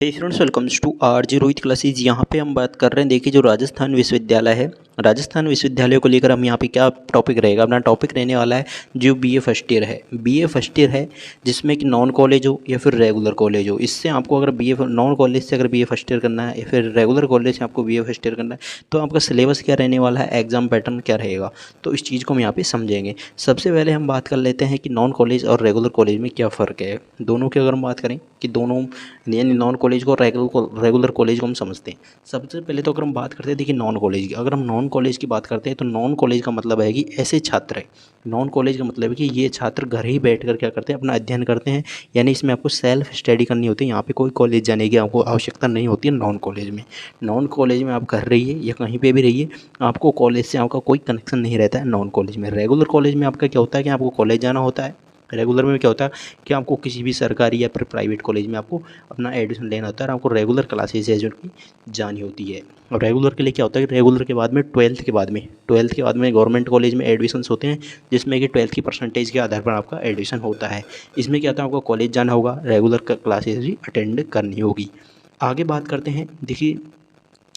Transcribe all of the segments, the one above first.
Students welcomes to RJ Rohit classes. यहाँ पे हम बात कर रहे हैं, देखिए जो राजस्थान विश्वविद्यालय है, राजस्थान विश्वविद्यालय को लेकर हम यहाँ पे क्या टॉपिक रहेगा, अपना टॉपिक रहने वाला है जो बीए फर्स्ट ईयर है। बीए फर्स्ट ईयर है जिसमें कि नॉन कॉलेज हो या फिर रेगुलर कॉलेज हो। इससे आपको अगर बीए नॉन कॉलेज से अगर बीए फर्स्ट ईयर करना है या फिर रेगुलर कॉलेज से आपको बीए फर्स्ट ईयर करना है तो आपका सिलेबस क्या रहने वाला है, एग्जाम पैटर्न क्या रहेगा, तो इस चीज़ को हम यहाँ पे समझेंगे। सबसे पहले हम बात कर लेते हैं कि नॉन कॉलेज और रेगुलर कॉलेज में क्या फ़र्क है। दोनों की अगर हम बात करें कि दोनों यानी नॉन कॉलेज को रेगुलर कॉलेज को हम समझते हैं। सबसे पहले तो अगर हम बात करते हैं, देखिए नॉन कॉलेज की, अगर हम नॉन कॉलेज की बात करते हैं तो नॉन कॉलेज का मतलब है कि ऐसे छात्र है, नॉन कॉलेज का मतलब है कि ये छात्र घर ही बैठ कर क्या करते हैं, अपना अध्ययन करते हैं। यानी इसमें आपको सेल्फ स्टडी करनी होती है, यहाँ पे कोई कॉलेज जाने की आपको आवश्यकता नहीं होती है। नॉन कॉलेज में आप घर रहिए या कहीं पे भी रहिए, आपको कॉलेज से आपका कोई कनेक्शन नहीं रहता है नॉन कॉलेज में। रेगुलर कॉलेज में आपका क्या होता है कि आपको कॉलेज जाना होता है। रेगुलर में क्या होता है कि आपको किसी भी सरकारी या फिर प्राइवेट कॉलेज में आपको अपना एडमिशन लेना होता है और आपको रेगुलर क्लासेज है जो कि जानी होती है। और रेगुलर के लिए क्या होता है कि रेगुलर के बाद में ट्वेल्थ के बाद में गवर्नमेंट कॉलेज में एडमिशन्स होते हैं, जिसमें कि 12th की परसेंटेज के आधार पर आपका एडमिशन होता है। इसमें क्या होता है, आपको कॉलेज जाना होगा, रेगुलर क्लासेज भी अटेंड करनी होगी। आगे बात करते हैं, देखिए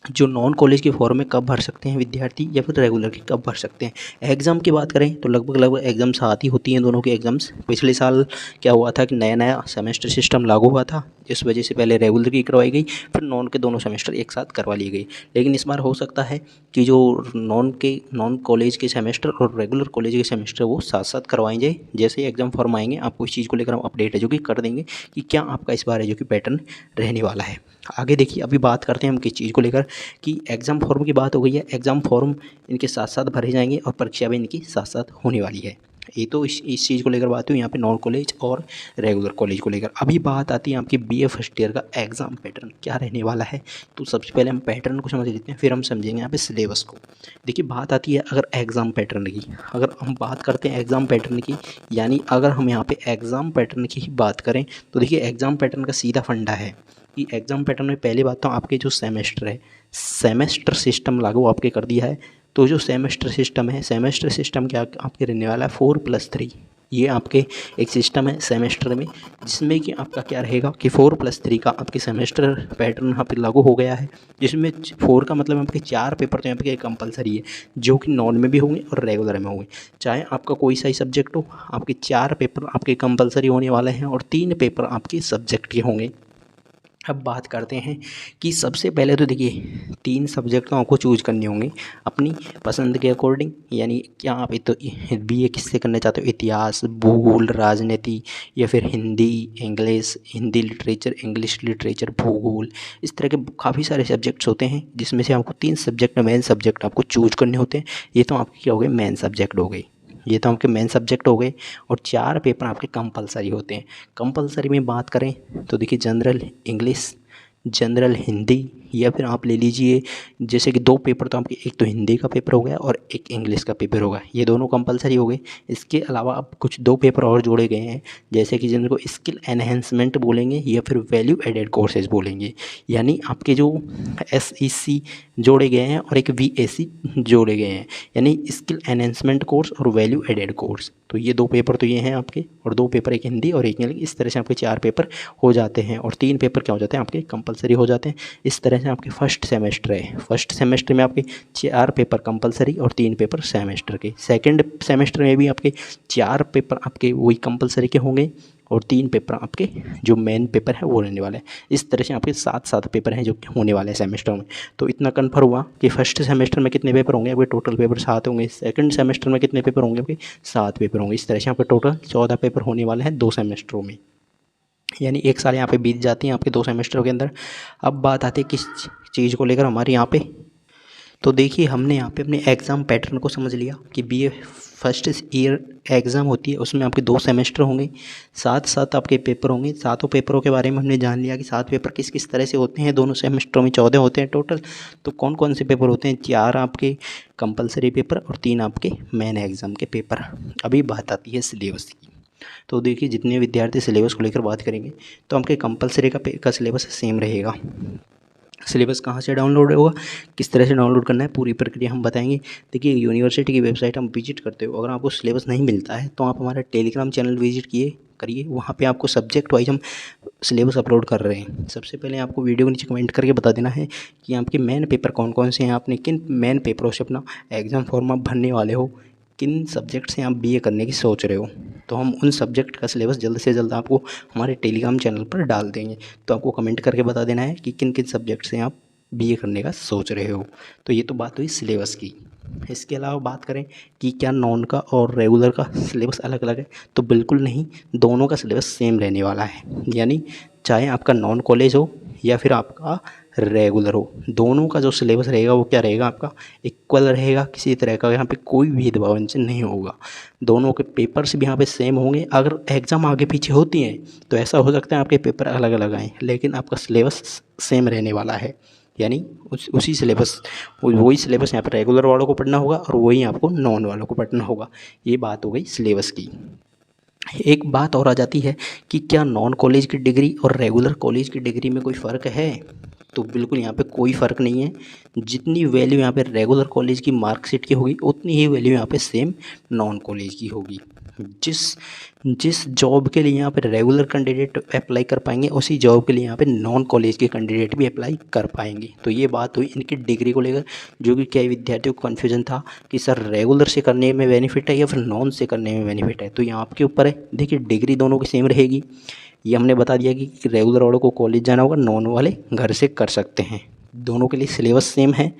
जो नॉन कॉलेज के फॉर्म में कब भर सकते हैं विद्यार्थी या फिर रेगुलर की कब भर सकते हैं। एग्ज़ाम की बात करें तो लगभग एग्ज़ाम साथ ही होती हैं दोनों की एग्ज़ाम्स। पिछले साल क्या हुआ था कि नया सेमेस्टर सिस्टम लागू हुआ था, इस वजह से पहले रेगुलर की करवाई गई, फिर नॉन के दोनों सेमेस्टर एक साथ करवा ली गई। लेकिन इस बार हो सकता है कि जो नॉन कॉलेज के सेमेस्टर और रेगुलर कॉलेज के सेमेस्टर वो साथ साथ करवाए जाए। जैसे ही एग्ज़ाम फॉर्म आएंगे आपको इस चीज़ को लेकर हम अपडेट है जो कि कर देंगे कि क्या आपका इस बार है जो कि पैटर्न रहने वाला है। आगे देखिए, अभी बात करते हैं हम किस चीज़ को लेकर कि एग्ज़ाम फॉर्म की बात हो गई है। एग्ज़ाम फॉर्म इनके साथ साथ भरे जाएंगे और परीक्षा भी इनकी साथ साथ होने वाली है। ये तो इस चीज़ को लेकर बात हुई यहाँ पे नॉन कॉलेज और रेगुलर कॉलेज को लेकर। अभी बात आती है आपकी बीए फर्स्ट ईयर का एग्ज़ाम पैटर्न क्या रहने वाला है। तो सबसे पहले हम पैटर्न को समझ लेते हैं, फिर हम समझेंगे यहाँ पे सिलेबस को। देखिए बात आती है अगर एग्ज़ाम पैटर्न की, अगर हम बात करते हैं एग्ज़ाम पैटर्न की, यानी अगर हम यहाँ पे एग्ज़ाम पैटर्न की ही बात करें तो देखिए एग्ज़ाम पैटर्न का सीधा फंडा है कि एग्ज़ाम पैटर्न में पहली बात तो आपके जो सेमेस्टर है, सेमेस्टर सिस्टम लागू आपके कर दिया है। तो जो सेमेस्टर सिस्टम है, सेमेस्टर सिस्टम क्या आपके रहने वाला है 4+3। ये आपके एक सिस्टम है सेमेस्टर में, जिसमें कि आपका क्या रहेगा कि 4+3 का आपके सेमेस्टर पैटर्न यहाँ पे लागू हो गया है। जिसमें 4 का मतलब आपके 4 पेपर तो यहाँ पे कंपलसरी है, जो कि नॉन में भी होंगे और रेगुलर में होंगे। चाहे आपका कोई सा ही सब्जेक्ट हो, आपके 4 पेपर आपके कंपलसरी होने वाले हैं और 3 पेपर आपके सब्जेक्ट के होंगे। अब बात करते हैं कि सबसे पहले तो देखिए 3 सब्जेक्ट तो आपको चूज़ करने होंगे अपनी पसंद के अकॉर्डिंग। यानी क्या आप तो बीए किससे करना चाहते हो, इतिहास, भूगोल, राजनीति या फिर Hindi, English, Hindi literature, English literature, भूगोल। इस तरह के काफ़ी सारे सब्जेक्ट्स होते हैं जिसमें से आपको 3 सब्जेक्ट मेन सब्जेक्ट आपको चूज़ करने होते हैं। ये तो आपके क्या हो गए, मेन सब्जेक्ट हो गए, ये तो आपके मेन सब्जेक्ट हो गए। और 4 पेपर आपके कंपलसरी होते हैं। कंपलसरी में बात करें तो देखिए जनरल इंग्लिश, जनरल हिंदी, या फिर आप ले लीजिए जैसे कि 2 पेपर तो आपके, एक तो हिंदी का पेपर हो गया और एक इंग्लिश का पेपर होगा, ये दोनों कंपलसरी हो गए। इसके अलावा अब कुछ 2 पेपर और जोड़े गए हैं, जैसे कि जिनको स्किल एनहेंसमेंट बोलेंगे या फिर वैल्यू एडेड कोर्सेज बोलेंगे। यानी आपके जो SEC जोड़े गए हैं और एक VAC जोड़े गए हैं, यानी स्किल एनहेंसमेंट कोर्स और वैल्यू एडेड कोर्स। तो ये 2 पेपर तो ये हैं आपके, और 2 पेपर एक हिंदी और एक इंग्लिश। इस तरह से आपके 4 पेपर हो जाते हैं और 3 पेपर क्या हो जाते हैं आपके कंपलसरी हो जाते हैं। इस तरह से आपके फर्स्ट सेमेस्टर है, फर्स्ट सेमेस्टर में आपके 4 पेपर कंपलसरी और 3 पेपर सेमेस्टर के। सेकंड सेमेस्टर में भी आपके 4 पेपर आपके वही कंपलसरी के होंगे और 3 पेपर आपके जो मेन पेपर है वो रहने वाले हैं। इस तरह से आपके 7 पेपर हैं जो होने वाले हैं सेमेस्टर में। तो इतना कन्फर्म हुआ कि फर्स्ट सेमेस्टर में कितने पेपर होंगे, आपके टोटल पेपर 7 होंगे। सेकंड सेमेस्टर में कितने पेपर होंगे, आपके 7 पेपर होंगे। इस तरह से आपके टोटल 14 पेपर होने वाले हैं 2 सेमेस्टरों में। यानी 1 साल यहाँ पे बीत जाती है आपके 2 सेमेस्टरों के अंदर। अब बात आती है किस चीज़ को लेकर हमारे यहाँ पे, तो देखिए हमने यहाँ पे अपने एग्ज़ाम पैटर्न को समझ लिया कि बीए फर्स्ट ईयर एग्ज़ाम होती है, उसमें आपके 2 सेमेस्टर होंगे, साथ साथ आपके पेपर होंगे। सातों पेपरों के बारे में हमने जान लिया कि 7 पेपर किस किस तरह से होते हैं। दोनों सेमेस्टरों में 14 होते हैं टोटल। तो कौन कौन से पेपर होते हैं, 4 आपके कंपलसरी पेपर और 3 आपके मेन एग्ज़ाम के पेपर। अभी बात आती है सिलेबस की। तो देखिए जितने विद्यार्थी सिलेबस को लेकर बात करेंगे तो आपके कंपलसरी का सिलेबस सेम रहेगा। सिलेबस कहाँ से डाउनलोड होगा, किस तरह से डाउनलोड करना है, पूरी प्रक्रिया हम बताएंगे। देखिए यूनिवर्सिटी की वेबसाइट हम विजिट करते हो, अगर आपको सिलेबस नहीं मिलता है तो आप हमारा टेलीग्राम चैनल विजिट किए, करिए, वहाँ पे आपको सब्जेक्ट वाइज हम सिलेबस अपलोड कर रहे हैं। सबसे पहले आपको वीडियो के नीचे कमेंट करके बता देना है कि आपके मेन पेपर कौन कौन से हैं, आपने किन मेन पेपरों से अपना एग्ज़ाम फॉर्म आप भरने वाले हो, किन सब्जेक्ट से आप बीए करने की सोच रहे हो। तो हम उन सब्जेक्ट का सिलेबस जल्द से जल्द आपको हमारे टेलीग्राम चैनल पर डाल देंगे। तो आपको कमेंट करके बता देना है कि किन किन सब्जेक्ट से आप बीए करने का सोच रहे हो। तो ये तो बात हुई सिलेबस की। इसके अलावा बात करें कि क्या नॉन का और रेगुलर का सिलेबस अलग अलग है, तो बिल्कुल नहीं, दोनों का सिलेबस सेम रहने वाला है। यानी चाहे आपका नॉन कॉलेज हो या फिर आपका रेगुलर हो, दोनों का जो सिलेबस रहेगा वो क्या रहेगा, आपका इक्वल रहेगा। किसी तरह का यहाँ पे कोई भेदभाव इनसे नहीं होगा। दोनों के पेपर्स भी यहाँ पे सेम होंगे। अगर एग्ज़ाम आगे पीछे होती हैं तो ऐसा हो सकता है आपके पेपर अलग अलग आएँ, लेकिन आपका सिलेबस सेम रहने वाला है। यानी उसी सिलेबस, वही सिलेबस यहाँ पर रेगुलर वालों को पढ़ना होगा और वही आपको नॉन वालों को पढ़ना होगा। ये बात हो गई सिलेबस की। एक बात और आ जाती है कि क्या नॉन कॉलेज की डिग्री और रेगुलर कॉलेज की डिग्री में कोई फ़र्क है, तो बिल्कुल यहाँ पे कोई फ़र्क नहीं है। जितनी वैल्यू यहाँ पे रेगुलर कॉलेज की मार्कशीट की होगी उतनी ही वैल्यू यहाँ पे सेम नॉन कॉलेज की होगी। जिस जिस जॉब के लिए यहाँ पे रेगुलर कैंडिडेट अप्लाई कर पाएंगे उसी जॉब के लिए यहाँ पे नॉन कॉलेज के कैंडिडेट भी अप्लाई कर पाएंगे। तो ये बात हुई इनकी डिग्री को लेकर, जो कि कई विद्यार्थियों को कन्फ्यूजन था कि सर रेगुलर से करने में बेनिफिट है या फिर नॉन से करने में बेनिफिट है। तो ये आपके ऊपर है। देखिए डिग्री दोनों की सेम रहेगी। ये हमने बता दिया कि रेगुलर वालों को कॉलेज जाना होगा, नॉन वाले घर से कर सकते हैं। दोनों के लिए सिलेबस सेम है।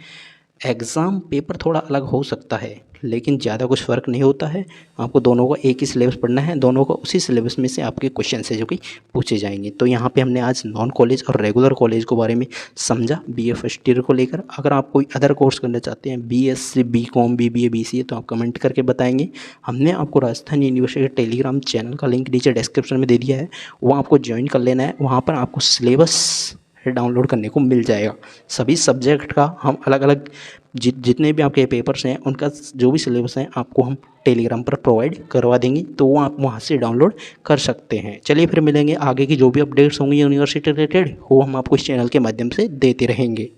एग्ज़ाम पेपर थोड़ा अलग हो सकता है लेकिन ज़्यादा कुछ फ़र्क नहीं होता है। आपको दोनों का एक ही सिलेबस पढ़ना है, दोनों को उसी सिलेबस में से आपके क्वेश्चन है जो कि पूछे जाएंगे। तो यहाँ पे हमने आज नॉन कॉलेज और रेगुलर कॉलेज के बारे में समझा बीए फर्स्ट ईयर को लेकर। अगर आप कोई अदर कोर्स करना चाहते हैं, बीएससी, बीकॉम, बीबीए, बीसीए, तो आप कमेंट करके बताएंगे। हमने आपको राजस्थान यूनिवर्सिटी के टेलीग्राम चैनल का लिंक नीचे डिस्क्रिप्शन में दे दिया है, वहाँ आपको ज्वाइन कर लेना है। वहाँ पर आपको सिलेबस डाउनलोड करने को मिल जाएगा। सभी सब्जेक्ट का हम अलग अलग जितने भी आपके पेपर्स हैं उनका जो भी सिलेबस है आपको हम टेलीग्राम पर प्रोवाइड करवा देंगे, तो वो आप वहाँ से डाउनलोड कर सकते हैं। चलिए फिर मिलेंगे। आगे की जो भी अपडेट्स होंगी यूनिवर्सिटी रिलेटेड वो हम आपको इस चैनल के माध्यम से देते रहेंगे।